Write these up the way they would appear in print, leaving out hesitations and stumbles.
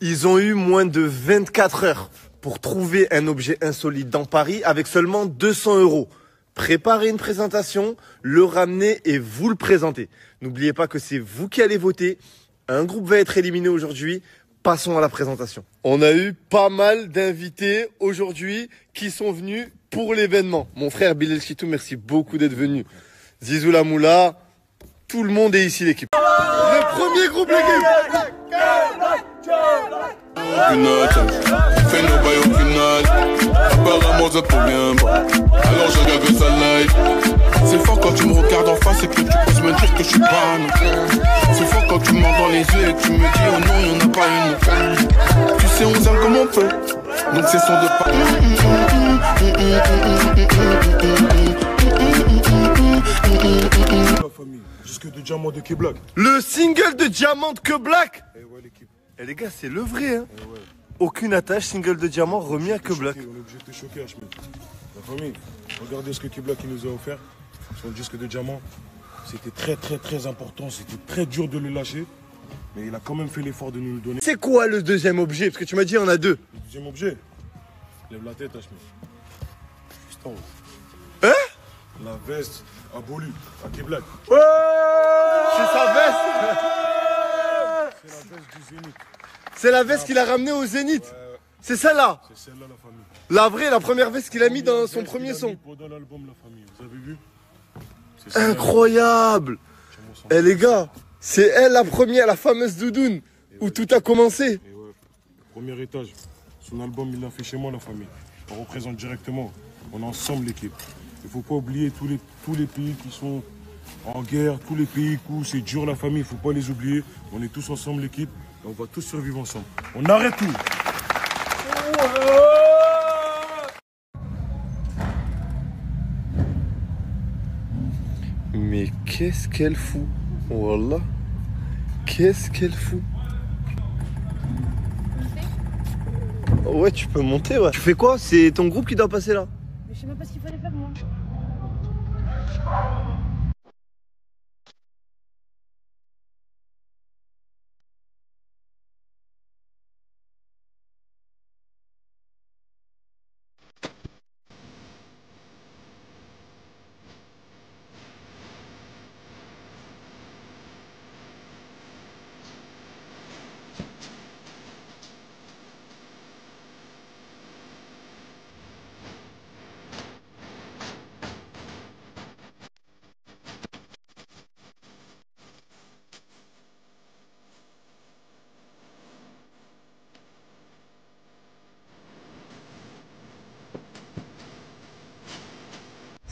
Ils ont eu moins de 24 heures pour trouver un objet insolite dans Paris avec seulement 200 €. Préparez une présentation, le ramener et vous le présenter. N'oubliez pas que c'est vous qui allez voter. Un groupe va être éliminé aujourd'hui. Passons à la présentation. On a eu pas mal d'invités aujourd'hui qui sont venus pour l'événement. Mon frère Bilal Chitou, merci beaucoup d'être venu. Zizou Lamoula, tout le monde est ici l'équipe. Le premier groupe l'équipe. Aucune note, fais nos bails aucune note. Apparemment ça te bien bas. Alors je regarde que ça live. C'est fort quand tu me regardes en face et que tu penses me dire que je suis pas un. C'est fort quand tu me mens dans les yeux et que tu me dis oh non y'en a pas une. Tu sais on s'aime comme on peut. Donc c'est son de pas. La famille, jusque de diamant de K-Black. Le single de Diamant que Black. Et ouais l'équipe. Eh les gars, c'est le vrai hein. Et ouais. Aucune attache, single de Diamant remis à que Black. On est obligé de te choquer Hachmi. La famille, regardez ce que K-Black nous a offert. Son disque de diamant. C'était très important. C'était très dur de le lâcher. Mais il a quand même fait l'effort de nous le donner. C'est quoi le deuxième objet? Parce que tu m'as dit il y en a deux. Le deuxième objet. Lève la tête Hachmi. Juste en haut. Hein? La veste abolie à K-Black. Ouais. C'est sa veste. C'est la veste du Zénith. C'est la veste qu'il a ramenée au Zénith. C'est celle-là. C'est celle-là la famille. La vraie, la première veste qu'il a mis dans son premier son. Pendant l'album La Famille, vous avez vu? Incroyable. Eh les gars, c'est elle la première, la fameuse doudoune, où tout a commencé. Et ouais, premier étage. Son album, il l'a fait chez moi, La Famille. On représente directement. On est ensemble, l'équipe. Il ne faut pas oublier tous les pays qui sont en guerre, tous les pays où c'est dur, la famille. Il ne faut pas les oublier. On est tous ensemble, l'équipe. Et on va tous survivre ensemble. On arrête tout. Mais qu'est-ce qu'elle fout? Wallah. Qu'est-ce qu'elle fout? Ouais, tu peux monter, ouais. Tu fais quoi? C'est ton groupe qui doit passer là? Mais je sais même pas ce qu'il fallait faire, moi.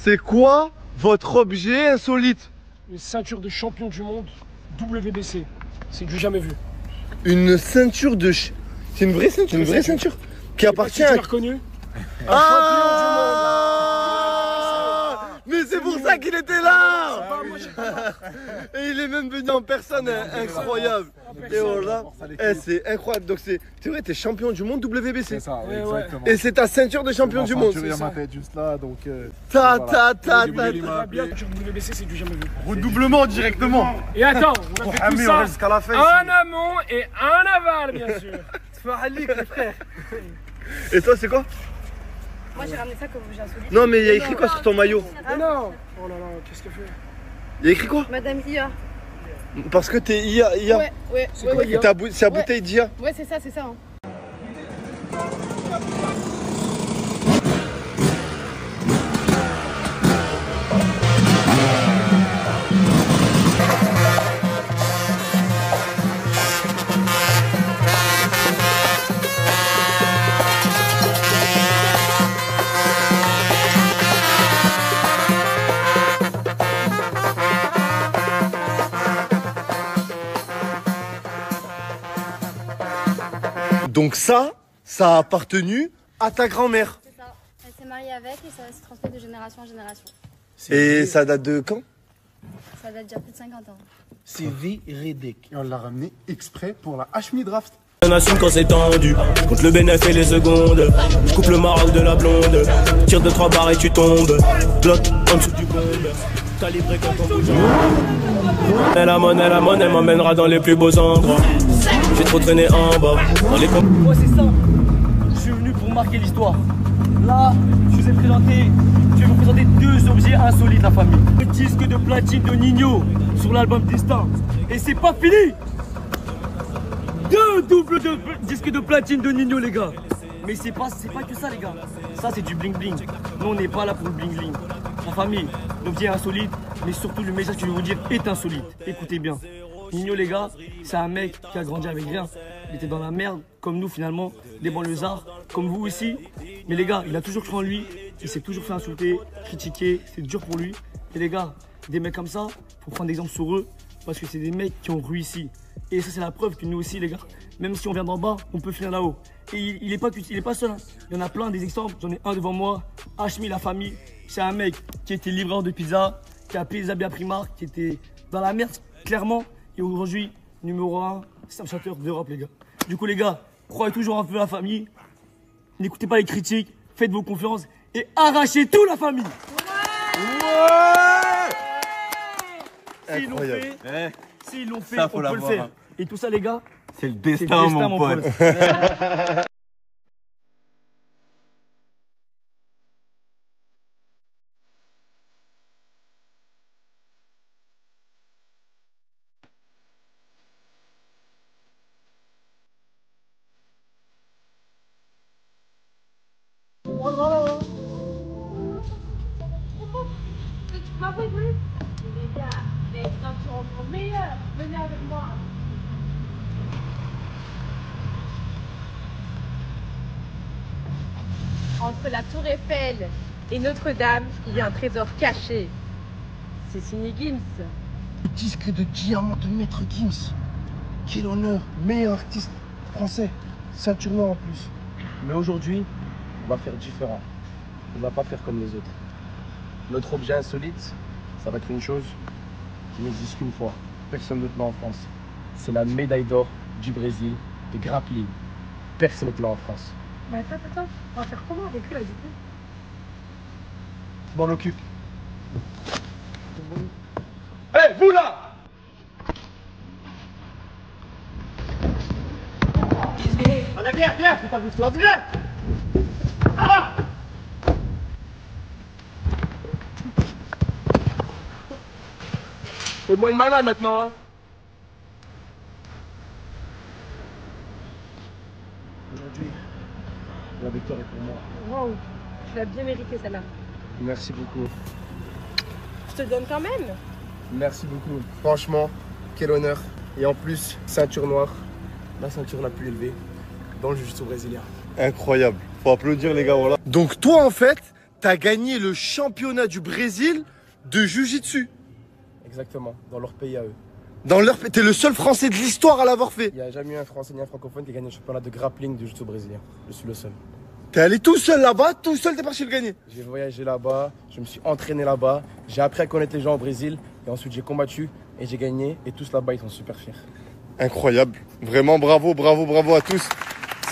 C'est quoi votre objet insolite? Une ceinture de champion du monde WBC. C'est du jamais vu. Une ceinture de... C'est une vraie ceinture? Une vraie ceinture qui appartient à... reconnu. Mais c'est pour ça qu'il était là. Et il est même venu en personne, incroyable. Et voilà, c'est incroyable. Donc c'est vrai, t'es champion du monde WBC. C'est ça, oui, exactement. Et c'est ta ceinture de champion du monde. Il y a ma tête juste là, donc... WBC, c'est du jamais vu. Redoublement directement. Et attends, on a fait tout ça jusqu'à la fin. un amont et un aval, bien sûr. Et toi, c'est quoi? Moi, j'ai ramené ça comme objet insolite. Non, mais il y a écrit quoi sur ton maillot? Mais non. Oh là là, qu'est-ce qu'elle fait? Il y a écrit quoi? Madame IA. Parce que t'es IA. Ouais. C'est la bouteille d'IA. Ouais, c'est ça, hein. Donc ça a appartenu à ta grand-mère. C'est ça. Elle s'est mariée avec et ça se transmet de génération en génération. Et ça date de quand? Ça date déjà plus de 50 ans. C'est véridique. Et on l'a ramené exprès pour la Hachmi Draft. On assume quand c'est tendu, compte le bénéfice et les secondes. Je coupe le maroc de la blonde, tire de 3 barres et tu tombes. Bloc en dessous du bombe. calibré comme ton bougeant. Et la monnaie m'emmènera dans les plus beaux endroits. J'ai trop traîné en bas. Moi c'est ça. Je suis venu pour marquer l'histoire. Là, je vais vous présenter deux objets insolites, la famille. Le disque de platine de Nino sur l'album Destin. Et c'est pas fini. Deux doubles disques de platine de Nino, les gars. Mais c'est pas que ça, les gars. Ça, c'est du bling bling. Nous, on n'est pas là pour le bling bling. La famille, l'objet est insolite, mais surtout le message que je vais vous dire est insolite. Écoutez bien. Nino, les gars, c'est un mec qui a grandi avec rien. Il était dans la merde, comme nous finalement, des banlieusards, comme vous aussi. Mais les gars, il a toujours cru en lui. Il s'est toujours fait insulter, critiquer. C'est dur pour lui. Et les gars, des mecs comme ça, faut prendre exemple sur eux, parce que c'est des mecs qui ont réussi. Et ça, c'est la preuve que nous aussi, les gars, même si on vient d'en bas, on peut finir là-haut. Et il est pas seul. Hein. Il y en a plein des exemples. J'en ai un devant moi. Hashmi, la famille. C'est un mec qui était livreur de pizza, qui a payé les habits à Primark, qui était dans la merde, clairement. Et aujourd'hui, numéro 1, c'est un chanteur d'Europe, les gars. Du coup, les gars, croyez toujours un peu la famille. N'écoutez pas les critiques. Faites vos confiances. Et arrachez tout, la famille. S'ils l'ont fait, s'ils l'ont fait, on peut le faire. Hein. Et tout ça, les gars, c'est le destin, mon pote. Les gars, les ceintures encore meilleures. Venez avec moi. Entre la Tour Eiffel et Notre-Dame, il y a un trésor caché. C'est signé Gims. Disque de diamant de Maître Gims. Quel honneur, meilleur artiste français. Ceinture noire en plus. Mais aujourd'hui, on va faire différent. On va pas faire comme les autres. Notre objet insolite, ça va être une chose qui n'existe qu'une fois. Personne d'autre l'a en France. C'est la médaille d'or du Brésil de grappling. Personne d'autre l'a en France. Mais attends, on va faire comment avec lui là du coup? Je m'en occupe. Allez, vous là! Allez, viens, c'est pas vous, viens! Ah! Fais-moi une malade maintenant, hein! Aujourd'hui, la victoire est pour moi. Wow, tu l'as bien mérité celle-là. Merci beaucoup. Je te donne quand même. Merci beaucoup. Franchement, quel honneur. Et en plus, ceinture noire, la ceinture la plus élevée dans le jiu-jitsu brésilien. Incroyable. Faut applaudir les gars, voilà. Donc toi en fait, t'as gagné le championnat du Brésil de Jiu-Jitsu. Exactement, dans leur pays à eux. Dans leur pays, t'es le seul Français de l'histoire à l'avoir fait. Il n'y a jamais eu un Français ni un francophone qui a gagné le championnat de grappling de jiu-jitsu brésilien. Je suis le seul. T'es allé tout seul là-bas, tout seul t'es parti le gagner. J'ai voyagé là-bas, je me suis entraîné là-bas, j'ai appris à connaître les gens au Brésil et ensuite j'ai combattu et j'ai gagné et tous là-bas ils sont super fiers. Incroyable, vraiment bravo à tous,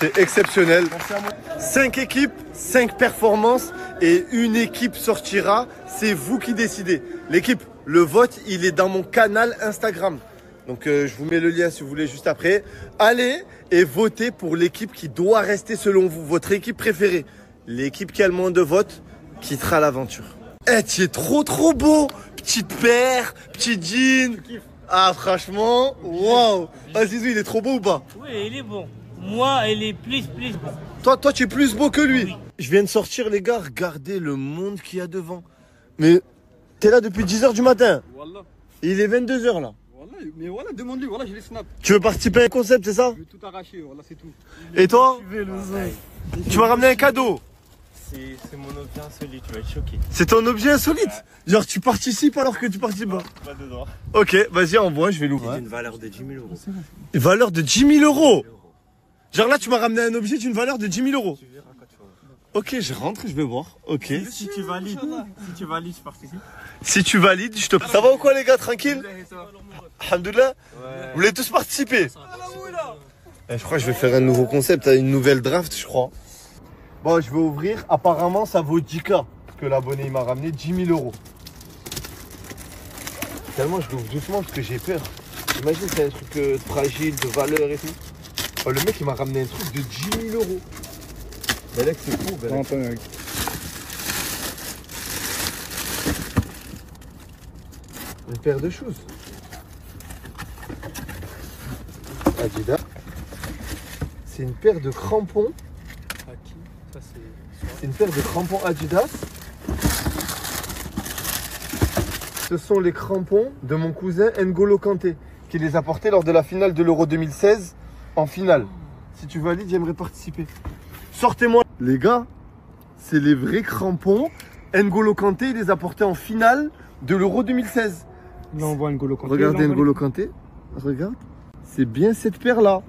c'est exceptionnel. Merci à moi. 5 équipes, 5 performances et une équipe sortira, c'est vous qui décidez. L'équipe, le vote il est dans mon canal Instagram. Donc je vous mets le lien si vous voulez juste après. Allez et votez pour l'équipe qui doit rester selon vous, votre équipe préférée. L'équipe qui a le moins de votes quittera l'aventure. Eh, tu es trop beau. Petite paire, petit jean. Ah franchement, waouh. Ah Zizou, il est trop beau ou pas? Oui, il est bon. Moi, il est plus bon. Toi tu es plus beau que lui. Oui. Je viens de sortir les gars, regardez le monde qu'il y a devant. Mais t'es là depuis 10h du matin. Voilà. Et il est 22h là. Mais voilà, demande-lui, voilà, je les snap. Tu veux participer à un concept, c'est ça? Je vais tout arracher, voilà, c'est tout. Et toi? Tu m'as ramené un cadeau. C'est mon objet insolite, tu vas être choqué. C'est ton objet insolite? Genre tu participes alors que tu participes pas? Pas dedans. Ok, vas-y, envoie, je vais l'ouvrir. C'est une valeur de 10 000 euros. Une valeur de 10 000 euros? Genre là, tu m'as ramené un objet d'une valeur de 10 000 euros. Tu verras quand tu vas. Ok, je rentre, je vais voir. Ok. Si tu valides, je participe. Si tu valides, je te... Ça va ou quoi les gars, tranquille? Alhamdoulilah. Vous voulez tous participer? Je crois que je vais faire un nouveau concept, une nouvelle draft, je crois. Bon, je vais ouvrir. Apparemment, ça vaut 10K. Parce que l'abonné, il m'a ramené 10 000 euros. tellement je l'ouvre doucement parce que j'ai peur. Imagine, c'est un truc fragile, de valeur et tout. Oh, le mec, il m'a ramené un truc de 10 000 euros. Belek, c'est fou, Belek. Une paire de choses. Adidas. C'est une paire de crampons. C'est une paire de crampons Adidas. Ce sont les crampons de mon cousin N'Golo Kanté qui les a portés lors de la finale de l'Euro 2016 en finale. Si tu valides, j'aimerais participer. Sortez-moi. Les gars, c'est les vrais crampons. N'Golo Kanté, il les a portés en finale de l'Euro 2016. Là, on voit N'Golo Kanté. Regardez N'Golo Kanté. Regarde. C'est bien cette paire-là.